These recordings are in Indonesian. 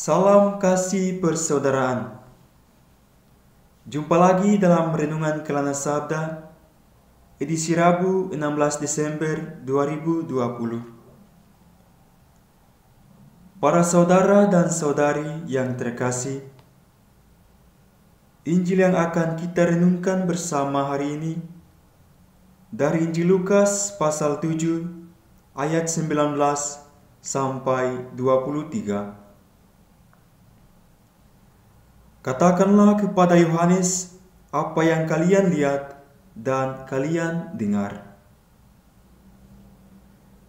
Salam kasih persaudaraan. Jumpa lagi dalam Renungan Kelana Sabda, edisi Rabu 16 Desember 2020. Para saudara dan saudari yang terkasih, Injil yang akan kita renungkan bersama hari ini dari Injil Lukas pasal 7 ayat 19 sampai 23. Katakanlah kepada Yohanes apa yang kalian lihat dan kalian dengar.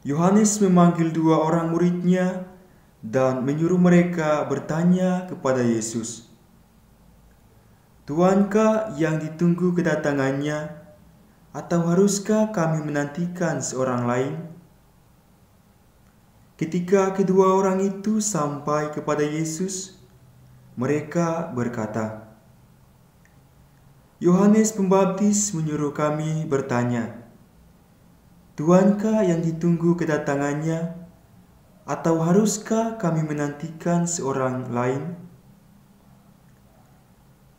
Yohanes memanggil dua orang muridnya dan menyuruh mereka bertanya kepada Yesus, "Tuankah yang ditunggu kedatangannya, atau haruskah kami menantikan seorang lain?" Ketika kedua orang itu sampai kepada Yesus, mereka berkata, "Yohanes Pembaptis menyuruh kami bertanya, Tuankah yang ditunggu kedatangannya, atau haruskah kami menantikan seorang lain?"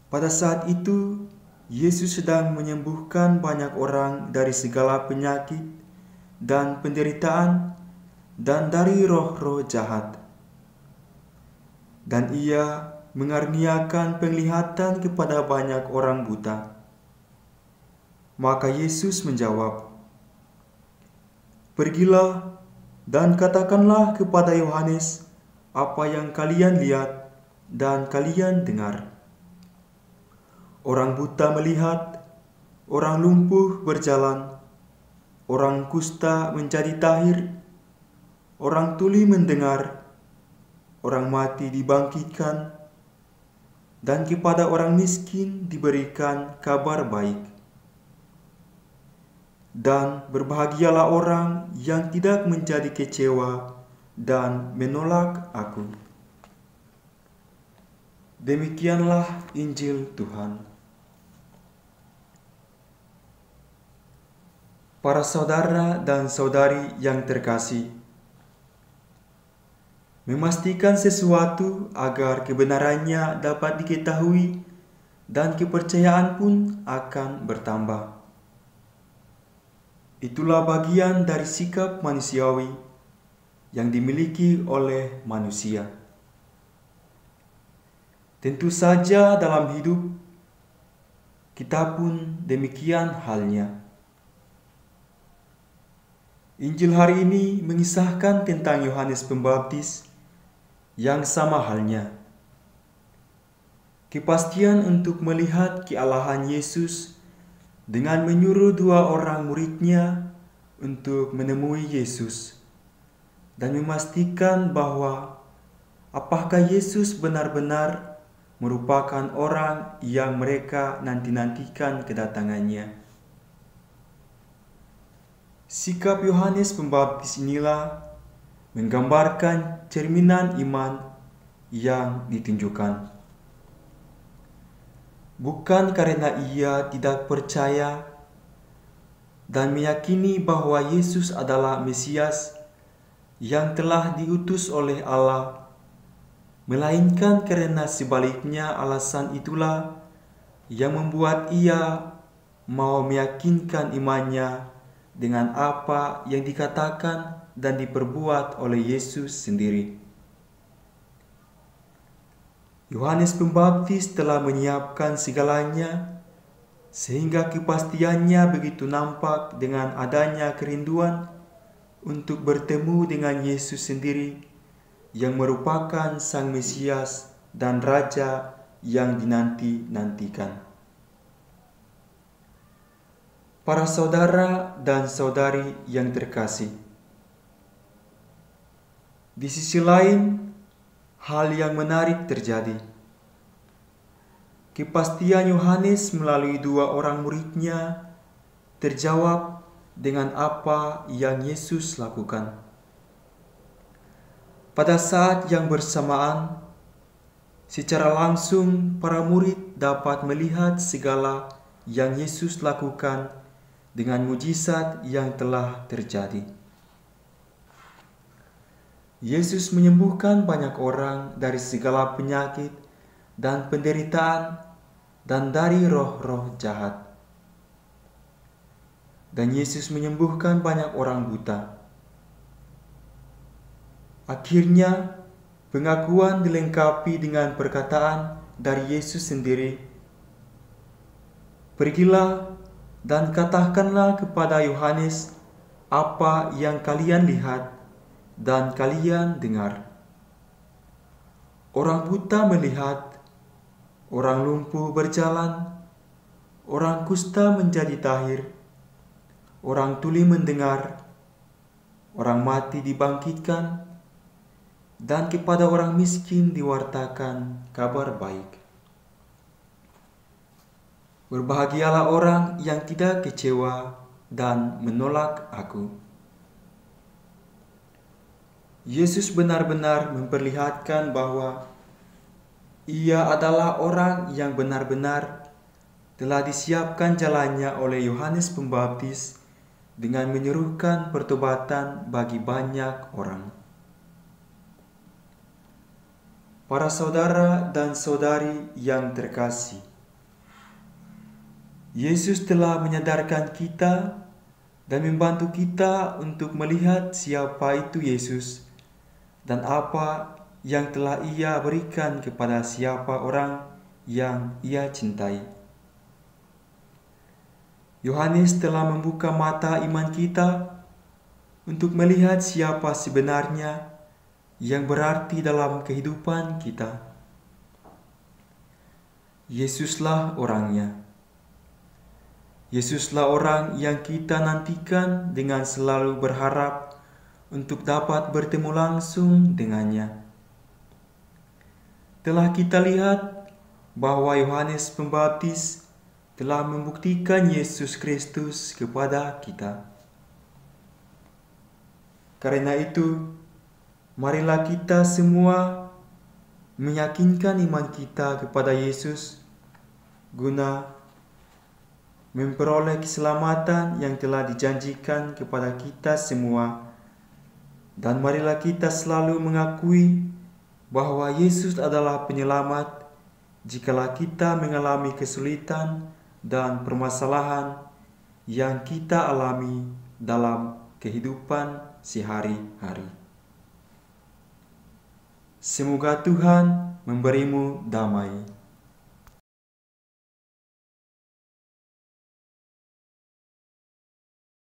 Pada saat itu, Yesus sedang menyembuhkan banyak orang dari segala penyakit dan penderitaan dan dari roh-roh jahat. Dan ia mengaruniakan penglihatan kepada banyak orang buta. Maka Yesus menjawab, "Pergilah dan katakanlah kepada Yohanes apa yang kalian lihat dan kalian dengar. Orang buta melihat, orang lumpuh berjalan, orang kusta menjadi tahir, orang tuli mendengar, orang mati dibangkitkan, dan kepada orang miskin diberikan kabar baik. Dan berbahagialah orang yang tidak menjadi kecewa dan menolak Aku." Demikianlah Injil Tuhan. Para saudara dan saudari yang terkasih, memastikan sesuatu agar kebenarannya dapat diketahui dan kepercayaan pun akan bertambah. Itulah bagian dari sikap manusiawi yang dimiliki oleh manusia. Tentu saja dalam hidup kita pun demikian halnya. Injil hari ini mengisahkan tentang Yohanes Pembaptis yang sama halnya. Kepastian untuk melihat kealahan Yesus dengan menyuruh dua orang muridnya untuk menemui Yesus dan memastikan bahwa apakah Yesus benar-benar merupakan orang yang mereka nanti-nantikan kedatangannya. Sikap Yohanes Pembaptis inilah menggambarkan cerminan iman yang ditunjukkan. Bukan karena ia tidak percaya dan meyakini bahwa Yesus adalah Mesias yang telah diutus oleh Allah, melainkan karena sebaliknya alasan itulah yang membuat ia mau meyakinkan imannya dengan apa yang dikatakan dan diperbuat oleh Yesus sendiri. Yohanes Pembaptis telah menyiapkan segalanya sehingga kepastiannya begitu nampak dengan adanya kerinduan untuk bertemu dengan Yesus sendiri yang merupakan Sang Mesias dan Raja yang dinanti-nantikan. Para saudara dan saudari yang terkasih, di sisi lain, hal yang menarik terjadi. Kepastian Yohanes melalui dua orang muridnya terjawab dengan apa yang Yesus lakukan. Pada saat yang bersamaan, secara langsung para murid dapat melihat segala yang Yesus lakukan dengan mujizat yang telah terjadi. Yesus menyembuhkan banyak orang dari segala penyakit dan penderitaan dan dari roh-roh jahat. Dan Yesus menyembuhkan banyak orang buta. Akhirnya, pengakuan dilengkapi dengan perkataan dari Yesus sendiri, "Pergilah dan katakanlah kepada Yohanes apa yang kalian lihat dan kalian dengar. Orang buta melihat, orang lumpuh berjalan, orang kusta menjadi tahir, orang tuli mendengar, orang mati dibangkitkan, dan kepada orang miskin diwartakan kabar baik. Berbahagialah orang yang tidak kecewa dan menolak Aku." Yesus benar-benar memperlihatkan bahwa Ia adalah orang yang benar-benar telah disiapkan jalannya oleh Yohanes Pembaptis dengan menyerukan pertobatan bagi banyak orang. Para saudara dan saudari yang terkasih, Yesus telah menyadarkan kita dan membantu kita untuk melihat siapa itu Yesus dan apa yang telah Ia berikan kepada siapa orang yang Ia cintai. Yohanes telah membuka mata iman kita untuk melihat siapa sebenarnya yang berarti dalam kehidupan kita. Yesuslah orangnya. Yesuslah orang yang kita nantikan dengan selalu berharap untuk dapat bertemu langsung dengannya. Telah kita lihat bahwa Yohanes Pembaptis telah membuktikan Yesus Kristus kepada kita. Karena itu, marilah kita semua meyakinkan iman kita kepada Yesus guna memperoleh keselamatan yang telah dijanjikan kepada kita semua. Dan marilah kita selalu mengakui bahwa Yesus adalah penyelamat jikalau kita mengalami kesulitan dan permasalahan yang kita alami dalam kehidupan sehari-hari. Semoga Tuhan memberimu damai.